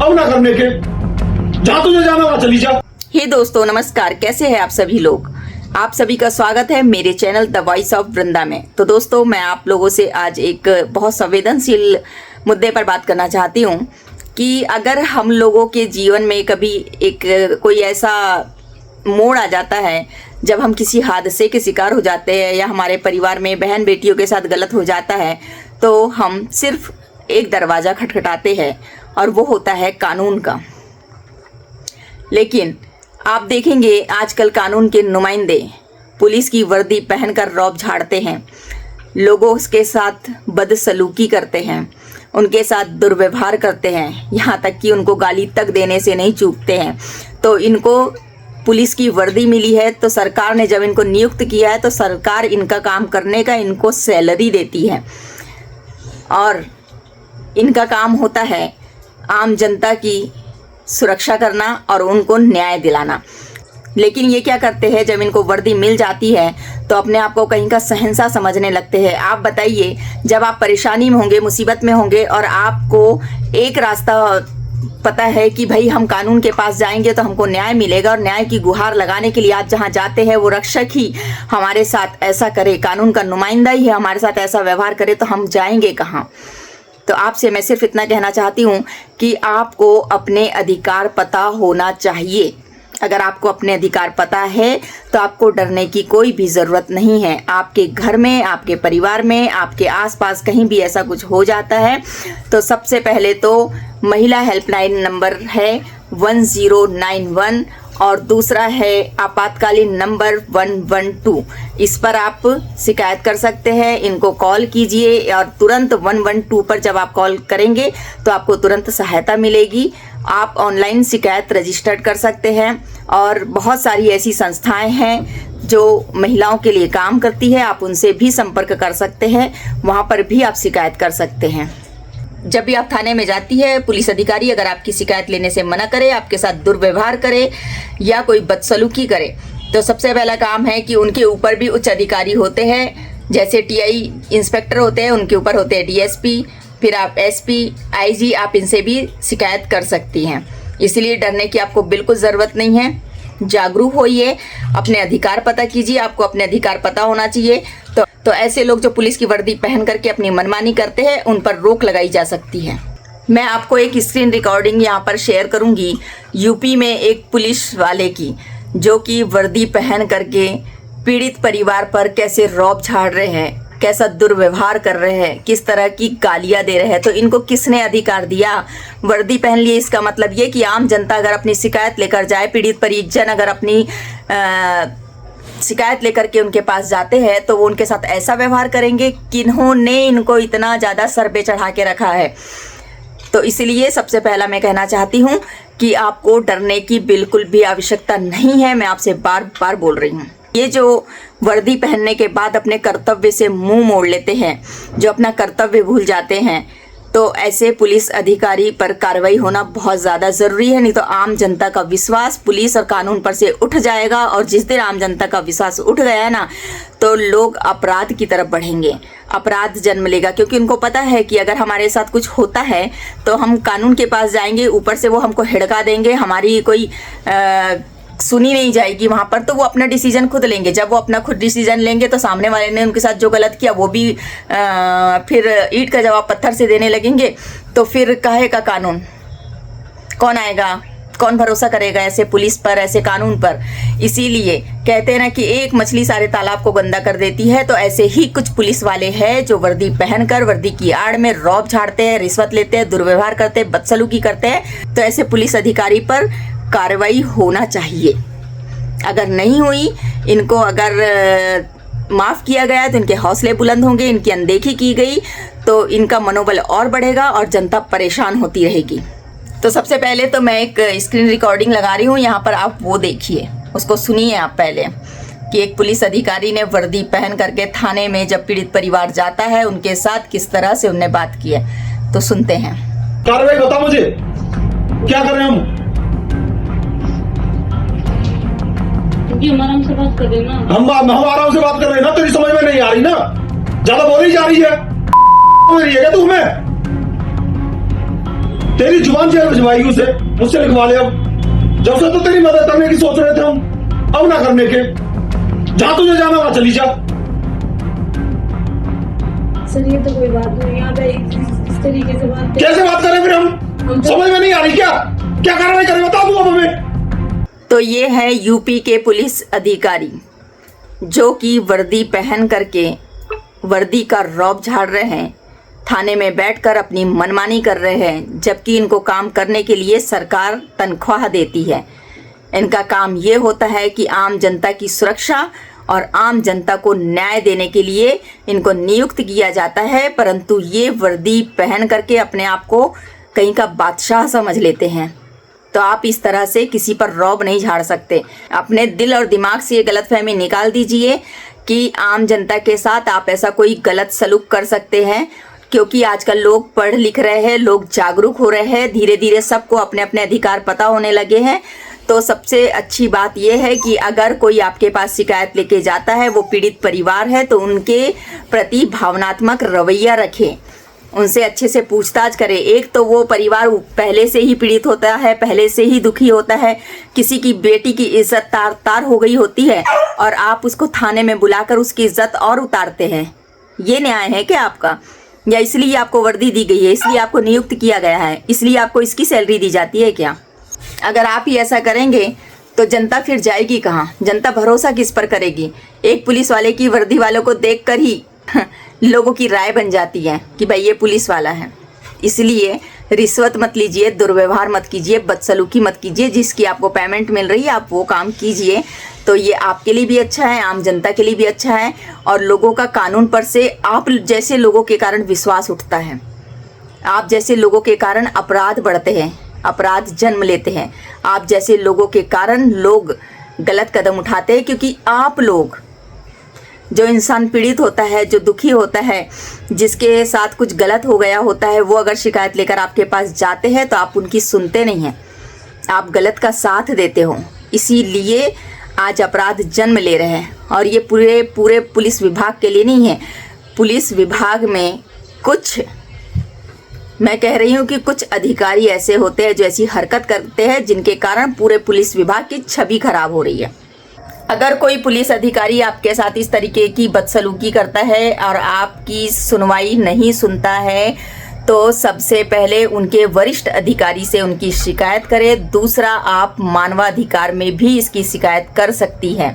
अब ना करने के, जहां तुझे जाना वहां चली जा। हे दोस्तों नमस्कार, कैसे हैं आप सभी लोग। आप सभी का स्वागत है मेरे चैनल द वॉइस ऑफ वृंदा में। तो दोस्तों मैं आप लोगों से आज एक बहुत संवेदनशील मुद्दे पर बात करना चाहती हूँ कि अगर हम लोगों के जीवन में कभी एक कोई ऐसा मोड़ आ जाता है जब हम किसी हादसे के शिकार हो जाते हैं या हमारे परिवार में बहन बेटियों के साथ गलत हो जाता है, तो हम सिर्फ एक दरवाज़ा खटखटाते हैं और वो होता है कानून का। लेकिन आप देखेंगे आजकल कानून के नुमाइंदे पुलिस की वर्दी पहनकर रौब झाड़ते हैं, लोगों के साथ बदसलूकी करते हैं, उनके साथ दुर्व्यवहार करते हैं, यहाँ तक कि उनको गाली तक देने से नहीं चूकते हैं। तो इनको पुलिस की वर्दी मिली है, तो सरकार ने जब इनको नियुक्त किया है तो सरकार इनका काम करने का इनको सैलरी देती है और इनका काम होता है आम जनता की सुरक्षा करना और उनको न्याय दिलाना। लेकिन ये क्या करते हैं, जब इनको वर्दी मिल जाती है तो अपने आप को कहीं का शहंशाह समझने लगते हैं। आप बताइए, जब आप परेशानी में होंगे, मुसीबत में होंगे और आपको एक रास्ता पता है कि भाई हम कानून के पास जाएंगे तो हमको न्याय मिलेगा और न्याय की गुहार लगाने के लिए आज जहाँ जाते हैं वो रक्षक ही हमारे साथ ऐसा करे, कानून का नुमाइंदा ही हमारे साथ ऐसा व्यवहार करे, तो हम जाएंगे कहाँ। तो आपसे मैं सिर्फ इतना कहना चाहती हूँ कि आपको अपने अधिकार पता होना चाहिए। अगर आपको अपने अधिकार पता है तो आपको डरने की कोई भी ज़रूरत नहीं है। आपके घर में, आपके परिवार में, आपके आसपास कहीं भी ऐसा कुछ हो जाता है तो सबसे पहले तो महिला हेल्पलाइन नंबर है 1091 और दूसरा है आपातकालीन नंबर 112। इस पर आप शिकायत कर सकते हैं। इनको कॉल कीजिए और तुरंत 112 पर जब आप कॉल करेंगे तो आपको तुरंत सहायता मिलेगी। आप ऑनलाइन शिकायत रजिस्टर्ड कर सकते हैं और बहुत सारी ऐसी संस्थाएं हैं जो महिलाओं के लिए काम करती है, आप उनसे भी संपर्क कर सकते हैं, वहां पर भी आप शिकायत कर सकते हैं। जब भी आप थाने में जाती है, पुलिस अधिकारी अगर आपकी शिकायत लेने से मना करे, आपके साथ दुर्व्यवहार करे या कोई बदसलूकी करे, तो सबसे पहला काम है कि उनके ऊपर भी उच्च अधिकारी होते हैं। जैसे टीआई इंस्पेक्टर होते हैं, उनके ऊपर होते हैं डीएसपी, फिर आप एसपी, आईजी, आप इनसे भी शिकायत कर सकती हैं। इसलिए डरने की आपको बिल्कुल ज़रूरत नहीं है। जागरूक होइए, अपने अधिकार पता कीजिए। आपको अपने अधिकार पता होना चाहिए। तो ऐसे लोग जो पुलिस की वर्दी पहन करके अपनी मनमानी करते हैं, उन पर रोक लगाई जा सकती है। मैं आपको एक स्क्रीन रिकॉर्डिंग यहाँ पर शेयर करूँगी यूपी में एक पुलिस वाले की, जो कि वर्दी पहन करके पीड़ित परिवार पर कैसे रौब झाड़ रहे हैं, कैसा दुर्व्यवहार कर रहे हैं, किस तरह की गालियां दे रहे हैं। तो इनको किसने अधिकार दिया? वर्दी पहन लिए, इसका मतलब ये कि आम जनता अगर अपनी शिकायत लेकर जाए, पीड़ित परिजन अगर अपनी शिकायत लेकर के उनके पास जाते हैं तो वो उनके साथ ऐसा व्यवहार करेंगे किन्होंने इनको इतना ज़्यादा सर पे चढ़ा के रखा है। तो इसलिए सबसे पहला मैं कहना चाहती हूँ कि आपको डरने की बिल्कुल भी आवश्यकता नहीं है। मैं आपसे बार बार बोल रही हूँ। ये जो वर्दी पहनने के बाद अपने कर्तव्य से मुंह मोड़ लेते हैं, जो अपना कर्तव्य भूल जाते हैं, तो ऐसे पुलिस अधिकारी पर कार्रवाई होना बहुत ज़्यादा ज़रूरी है। नहीं तो आम जनता का विश्वास पुलिस और कानून पर से उठ जाएगा और जिस दिन आम जनता का विश्वास उठ गया ना, तो लोग अपराध की तरफ बढ़ेंगे, अपराध जन्म लेगा। क्योंकि उनको पता है कि अगर हमारे साथ कुछ होता है तो हम कानून के पास जाएंगे, ऊपर से वो हमको हिड़का देंगे, हमारी कोई सुनी नहीं जाएगी वहाँ पर, तो वो अपना डिसीजन खुद लेंगे। जब वो अपना खुद डिसीजन लेंगे तो सामने वाले ने उनके साथ जो गलत किया वो भी फिर ईंट का जवाब पत्थर से देने लगेंगे। तो फिर काहे का कानून, कौन आएगा, कौन भरोसा करेगा ऐसे पुलिस पर, ऐसे कानून पर। इसीलिए कहते हैं ना कि एक मछली सारे तालाब को गंदा कर देती है। तो ऐसे ही कुछ पुलिस वाले हैं जो वर्दी पहनकर वर्दी की आड़ में रौब झाड़ते हैं, रिश्वत लेते हैं, दुर्व्यवहार करते हैं, बदसलूकी करते हैं। तो ऐसे पुलिस अधिकारी पर कार्रवाई होना चाहिए। अगर नहीं हुई, इनको अगर माफ़ किया गया तो इनके हौसले बुलंद होंगे, इनकी अनदेखी की गई तो इनका मनोबल और बढ़ेगा और जनता परेशान होती रहेगी। तो सबसे पहले तो मैं एक स्क्रीन रिकॉर्डिंग लगा रही हूँ, यहाँ पर आप वो देखिए, उसको सुनिए आप पहले कि एक पुलिस अधिकारी ने वर्दी पहन करके थाने में जब पीड़ित परिवार जाता है उनके साथ किस तरह से उनने बात की है। तो सुनते हैं। कार्रवाई बता मुझे, क्या कर रहे हैं हम? आराम से बात कर रहे हैं ना। हम आराम से बात कर रहे हैं ना, तेरी समझ में नहीं आ रही ना, ज्यादा बोली जा रही है। क्या तुम्हें तेरी जुबान से भिजवाएगी उसे, मुझसे लिखवा ले। अब जब से तो तेरी मदद करने की सोच रहे थे हम, अब ना करने के। जहां तुझे जाना वहां चली जा। सर ये तो कोई बात नहीं, आप इस तरीके से बात कैसे बात करें फिर हम समझ में नहीं आ रही। क्या कार्रवाई करें बता दो अब हमें। तो ये है यूपी के पुलिस अधिकारी जो कि वर्दी पहन करके वर्दी का रौब झाड़ रहे हैं, थाने में बैठकर अपनी मनमानी कर रहे हैं, जबकि इनको काम करने के लिए सरकार तनख्वाह देती है। इनका काम ये होता है कि आम जनता की सुरक्षा और आम जनता को न्याय देने के लिए इनको नियुक्त किया जाता है, परंतु ये वर्दी पहन करके अपने आप को कहीं का बादशाह समझ लेते हैं। तो आप इस तरह से किसी पर रौब नहीं झाड़ सकते। अपने दिल और दिमाग से ये गलतफहमी निकाल दीजिए कि आम जनता के साथ आप ऐसा कोई गलत सलूक कर सकते हैं, क्योंकि आजकल लोग पढ़ लिख रहे हैं, लोग जागरूक हो रहे हैं, धीरे धीरे सबको अपने अपने अधिकार पता होने लगे हैं। तो सबसे अच्छी बात यह है कि अगर कोई आपके पास शिकायत लेके जाता है, वो पीड़ित परिवार है, तो उनके प्रति भावनात्मक रवैया रखें, उनसे अच्छे से पूछताछ करें। एक तो वो परिवार पहले से ही पीड़ित होता है, पहले से ही दुखी होता है, किसी की बेटी की इज्जत तार तार हो गई होती है और आप उसको थाने में बुलाकर उसकी इज्जत और उतारते हैं। ये न्याय है क्या आपका? या इसलिए आपको वर्दी दी गई है, इसलिए आपको नियुक्त किया गया है, इसलिए आपको इसकी सैलरी दी जाती है क्या? अगर आप ही ऐसा करेंगे तो जनता फिर जाएगी कहाँ? जनता भरोसा किस पर करेगी? एक पुलिस वाले की वर्दी वालों को देखकर ही लोगों की राय बन जाती है कि भाई ये पुलिस वाला है। इसलिए रिश्वत मत लीजिए, दुर्व्यवहार मत कीजिए, बदसलूकी मत कीजिए। जिसकी आपको पेमेंट मिल रही है आप वो काम कीजिए, तो ये आपके लिए भी अच्छा है, आम जनता के लिए भी अच्छा है, और लोगों का कानून पर से आप जैसे लोगों के कारण विश्वास उठता है। आप जैसे लोगों के कारण अपराध बढ़ते हैं, अपराध जन्म लेते हैं। आप जैसे लोगों के कारण लोग गलत कदम उठाते हैं, क्योंकि आप लोग, जो इंसान पीड़ित होता है, जो दुखी होता है, जिसके साथ कुछ गलत हो गया होता है, वो अगर शिकायत लेकर आपके पास जाते हैं तो आप उनकी सुनते नहीं हैं, आप गलत का साथ देते हो। इसीलिए आज अपराध जन्म ले रहे हैं, और ये पूरे पुलिस विभाग के लिए नहीं है। पुलिस विभाग में कुछ, मैं कह रही हूँ कि कुछ अधिकारी ऐसे होते हैं जो ऐसी हरकत करते हैं जिनके कारण पूरे पुलिस विभाग की छवि खराब हो रही है। अगर कोई पुलिस अधिकारी आपके साथ इस तरीके की बदसलूकी करता है और आपकी सुनवाई नहीं सुनता है, तो सबसे पहले उनके वरिष्ठ अधिकारी से उनकी शिकायत करें। दूसरा, आप मानवाधिकार में भी इसकी शिकायत कर सकती हैं।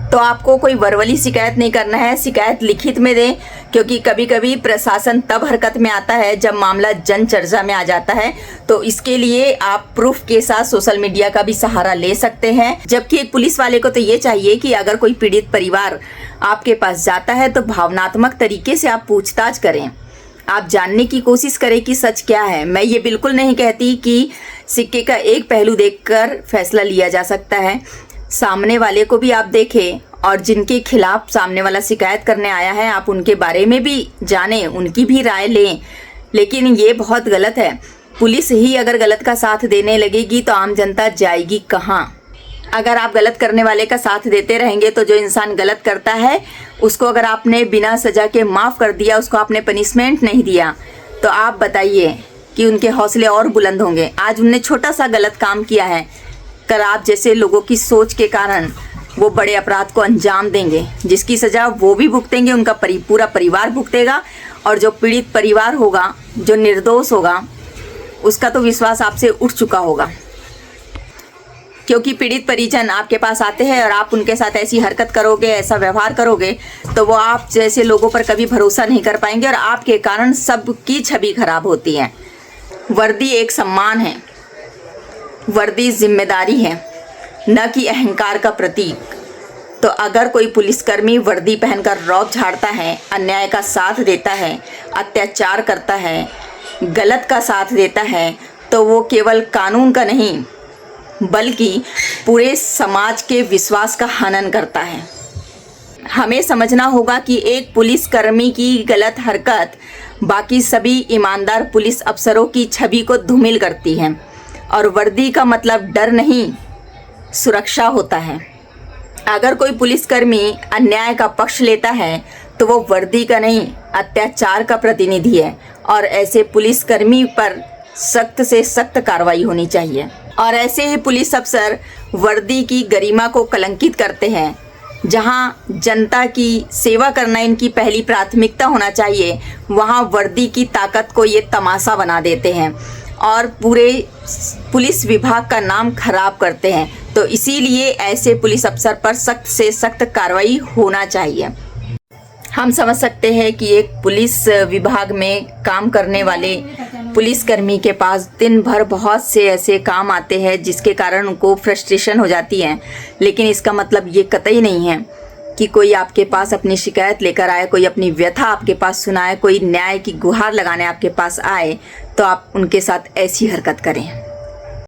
तो आपको कोई वर्बली शिकायत नहीं करना है, शिकायत लिखित में दें, क्योंकि कभी कभी प्रशासन तब हरकत में आता है जब मामला जन चर्चा में आ जाता है। तो इसके लिए आप प्रूफ के साथ सोशल मीडिया का भी सहारा ले सकते हैं। जबकि एक पुलिस वाले को तो ये चाहिए कि अगर कोई पीड़ित परिवार आपके पास जाता है तो भावनात्मक तरीके से आप पूछताछ करें, आप जानने की कोशिश करें कि सच क्या है। मैं ये बिल्कुल नहीं कहती कि सिक्के का एक पहलू देखकर फैसला लिया जा सकता है। सामने वाले को भी आप देखें, और जिनके खिलाफ सामने वाला शिकायत करने आया है आप उनके बारे में भी जानें, उनकी भी राय लें। लेकिन ये बहुत गलत है। पुलिस ही अगर गलत का साथ देने लगेगी तो आम जनता जाएगी कहाँ? अगर आप गलत करने वाले का साथ देते रहेंगे तो जो इंसान गलत करता है उसको अगर आपने बिना सजा के माफ़ कर दिया, उसको आपने पनिशमेंट नहीं दिया, तो आप बताइए कि उनके हौसले और बुलंद होंगे। आज उनने छोटा सा गलत काम किया है, कर आप जैसे लोगों की सोच के कारण वो बड़े अपराध को अंजाम देंगे, जिसकी सज़ा वो भी भुगतेंगे, उनका पूरा परिवार भुगतेगा। और जो पीड़ित परिवार होगा, जो निर्दोष होगा, उसका तो विश्वास आपसे उठ चुका होगा। क्योंकि पीड़ित परिजन आपके पास आते हैं और आप उनके साथ ऐसी हरकत करोगे, ऐसा व्यवहार करोगे, तो वो आप जैसे लोगों पर कभी भरोसा नहीं कर पाएंगे और आपके कारण सबकी छवि खराब होती है। वर्दी एक सम्मान है, वर्दी जिम्मेदारी है, न कि अहंकार का प्रतीक। तो अगर कोई पुलिसकर्मी वर्दी पहनकर रौब झाड़ता है, अन्याय का साथ देता है, अत्याचार करता है, गलत का साथ देता है, तो वो केवल कानून का नहीं बल्कि पूरे समाज के विश्वास का हनन करता है। हमें समझना होगा कि एक पुलिसकर्मी की गलत हरकत बाकी सभी ईमानदार पुलिस अफसरों की छवि को धूमिल करती है। और वर्दी का मतलब डर नहीं, सुरक्षा होता है। अगर कोई पुलिसकर्मी अन्याय का पक्ष लेता है तो वो वर्दी का नहीं, अत्याचार का प्रतिनिधि है। और ऐसे पुलिसकर्मी पर सख्त से सख्त कार्रवाई होनी चाहिए। और ऐसे ही पुलिस अफसर वर्दी की गरिमा को कलंकित करते हैं। जहां जनता की सेवा करना इनकी पहली प्राथमिकता होना चाहिए, वहां वर्दी की ताकत को ये तमाशा बना देते हैं और पूरे पुलिस विभाग का नाम खराब करते हैं। तो इसीलिए ऐसे पुलिस अफसर पर सख्त से सख्त कार्रवाई होना चाहिए। हम समझ सकते हैं कि एक पुलिस विभाग में काम करने वाले पुलिसकर्मी के पास दिन भर बहुत से ऐसे काम आते हैं जिसके कारण उनको फ्रस्ट्रेशन हो जाती है, लेकिन इसका मतलब ये कतई नहीं है कि कोई आपके पास अपनी शिकायत लेकर आए, कोई अपनी व्यथा आपके पास सुनाए, कोई न्याय की गुहार लगाने आपके पास आए तो आप उनके साथ ऐसी हरकत करें।